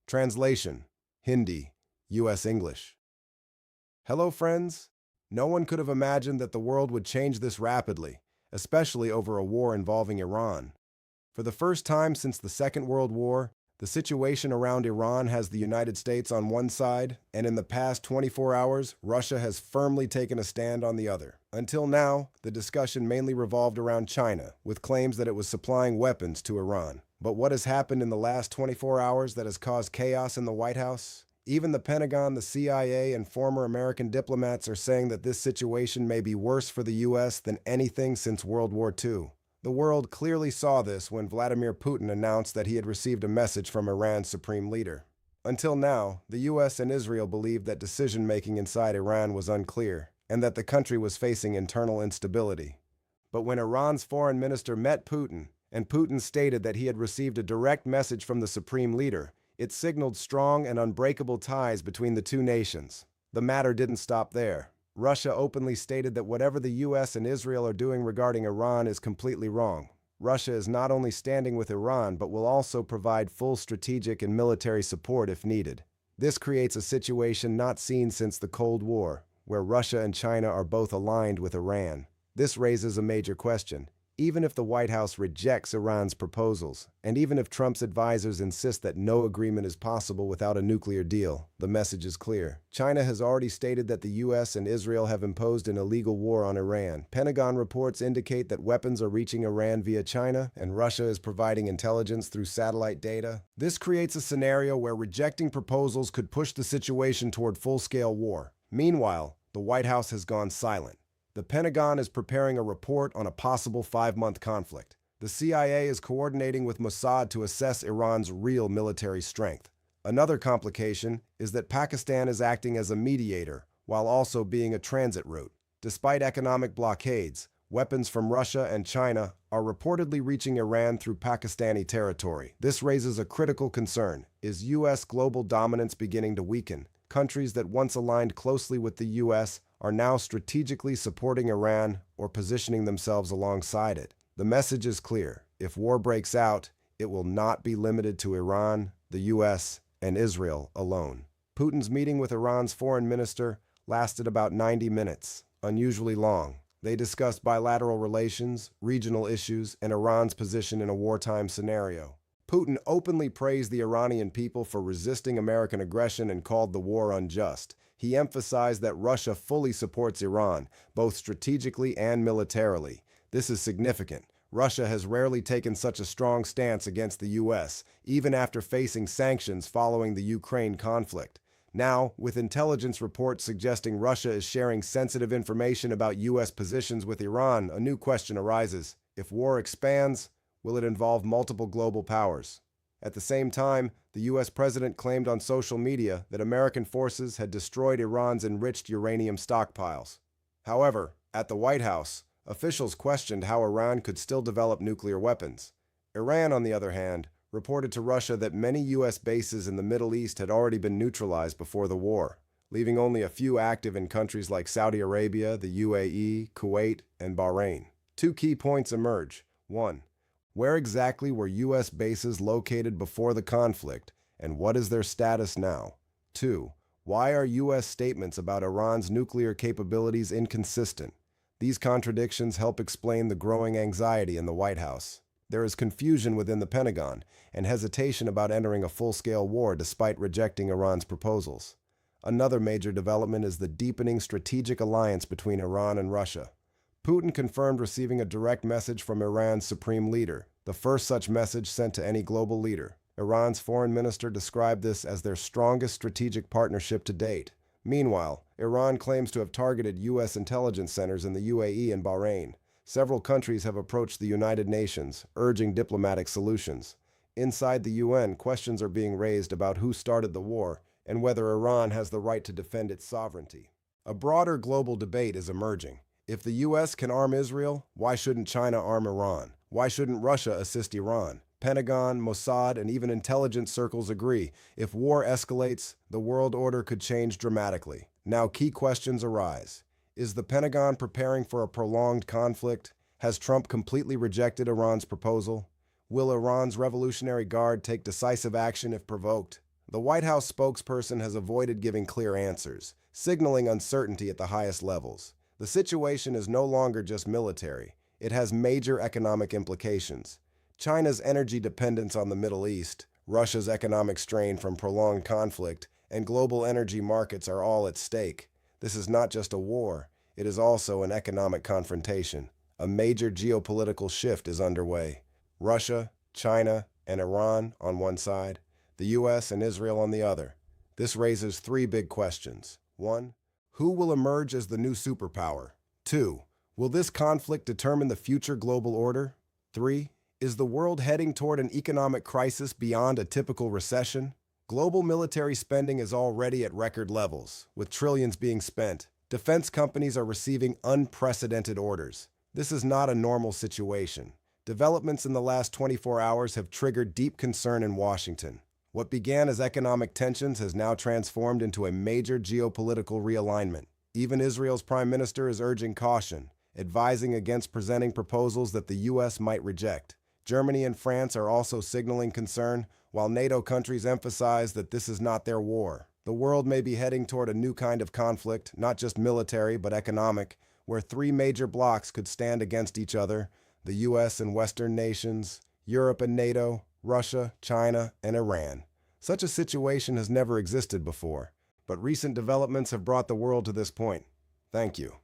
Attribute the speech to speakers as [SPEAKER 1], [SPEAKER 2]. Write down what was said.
[SPEAKER 1] Translation: Hindi, U.S. English. Hello, friends. No one could have imagined that the world would change this rapidly, especially over a war involving Iran. For the first time since the Second World War, the situation around Iran has the United States on one side, and in the past 24 hours, Russia has firmly taken a stand on the other. Until now, the discussion mainly revolved around China, with claims that it was supplying weapons to Iran. But what has happened in the last 24 hours that has caused chaos in the White House? Even the Pentagon, the CIA, and former American diplomats are saying that this situation may be worse for the U.S. than anything since World War II. The world clearly saw this when Vladimir Putin announced that he had received a message from Iran's supreme leader. Until now, the U.S. and Israel believed that decision-making inside Iran was unclear, and that the country was facing internal instability. But when Iran's foreign minister met Putin, and Putin stated that he had received a direct message from the supreme leader, it signaled strong and unbreakable ties between the two nations. The matter didn't stop there. Russia openly stated that whatever the U.S. and Israel are doing regarding Iran is completely wrong. Russia is not only standing with Iran, but will also provide full strategic and military support if needed. This creates a situation not seen since the Cold War, where Russia and China are both aligned with Iran. This raises a major question. Even if the White House rejects Iran's proposals, and even if Trump's advisors insist that no agreement is possible without a nuclear deal, the message is clear. China has already stated that the U.S. and Israel have imposed an illegal war on Iran. Pentagon reports indicate that weapons are reaching Iran via China, and Russia is providing intelligence through satellite data. This creates a scenario where rejecting proposals could push the situation toward full-scale war. Meanwhile, the White House has gone silent. The Pentagon is preparing a report on a possible 5-month conflict. The CIA is coordinating with Mossad to assess Iran's real military strength. Another complication is that Pakistan is acting as a mediator while also being a transit route. Despite economic blockades, weapons from Russia and China are reportedly reaching Iran through Pakistani territory. This raises a critical concern. Is U.S. global dominance beginning to weaken? Countries that once aligned closely with the U.S. are now strategically supporting Iran or positioning themselves alongside it. The message is clear. If war breaks out, it will not be limited to Iran, the U.S., and Israel alone. Putin's meeting with Iran's foreign minister lasted about 90 minutes, unusually long. They discussed bilateral relations, regional issues, and Iran's position in a wartime scenario. Putin openly praised the Iranian people for resisting American aggression and called the war unjust. He emphasized that Russia fully supports Iran, both strategically and militarily. This is significant. Russia has rarely taken such a strong stance against the U.S., even after facing sanctions following the Ukraine conflict. Now, with intelligence reports suggesting Russia is sharing sensitive information about U.S. positions with Iran, a new question arises. If war expands, will it involve multiple global powers? At the same time, the U.S. president claimed on social media that American forces had destroyed Iran's enriched uranium stockpiles. However, at the White House, officials questioned how Iran could still develop nuclear weapons. Iran, on the other hand, reported to Russia that many U.S. bases in the Middle East had already been neutralized before the war, leaving only a few active in countries like Saudi Arabia, the UAE, Kuwait, and Bahrain. Two key points emerge. 1. Where exactly were U.S. bases located before the conflict, and what is their status now? 2. Why are U.S. statements about Iran's nuclear capabilities inconsistent? These contradictions help explain the growing anxiety in the White House. There is confusion within the Pentagon and hesitation about entering a full-scale war despite rejecting Iran's proposals. Another major development is the deepening strategic alliance between Iran and Russia. Putin confirmed receiving a direct message from Iran's supreme leader, the first such message sent to any global leader. Iran's foreign minister described this as their strongest strategic partnership to date. Meanwhile, Iran claims to have targeted U.S. intelligence centers in the UAE and Bahrain. Several countries have approached the United Nations, urging diplomatic solutions. Inside the UN, questions are being raised about who started the war and whether Iran has the right to defend its sovereignty. A broader global debate is emerging. If the U.S. can arm Israel, why shouldn't China arm Iran? Why shouldn't Russia assist Iran? Pentagon, Mossad, and even intelligence circles agree. If war escalates, the world order could change dramatically. Now, key questions arise. Is the Pentagon preparing for a prolonged conflict? Has Trump completely rejected Iran's proposal? Will Iran's Revolutionary Guard take decisive action if provoked? The White House spokesperson has avoided giving clear answers, signaling uncertainty at the highest levels. The situation is no longer just military. It has major economic implications. China's energy dependence on the Middle East, Russia's economic strain from prolonged conflict, and global energy markets are all at stake. This is not just a war, it is also an economic confrontation. A major geopolitical shift is underway. Russia, China, and Iran on one side, the US and Israel on the other. This raises three big questions. 1. Who will emerge as the new superpower? 2. Will this conflict determine the future global order? 3. Is the world heading toward an economic crisis beyond a typical recession? Global military spending is already at record levels, with trillions being spent. Defense companies are receiving unprecedented orders. This is not a normal situation. Developments in the last 24 hours have triggered deep concern in Washington. What began as economic tensions has now transformed into a major geopolitical realignment. Even Israel's prime minister is urging caution, advising against presenting proposals that the U.S. might reject. Germany and France are also signaling concern, while NATO countries emphasize that this is not their war. The world may be heading toward a new kind of conflict, not just military but economic, where three major blocs could stand against each other: the U.S. and Western nations, Europe and NATO, Russia, China, and Iran. Such a situation has never existed before, but recent developments have brought the world to this point. Thank you.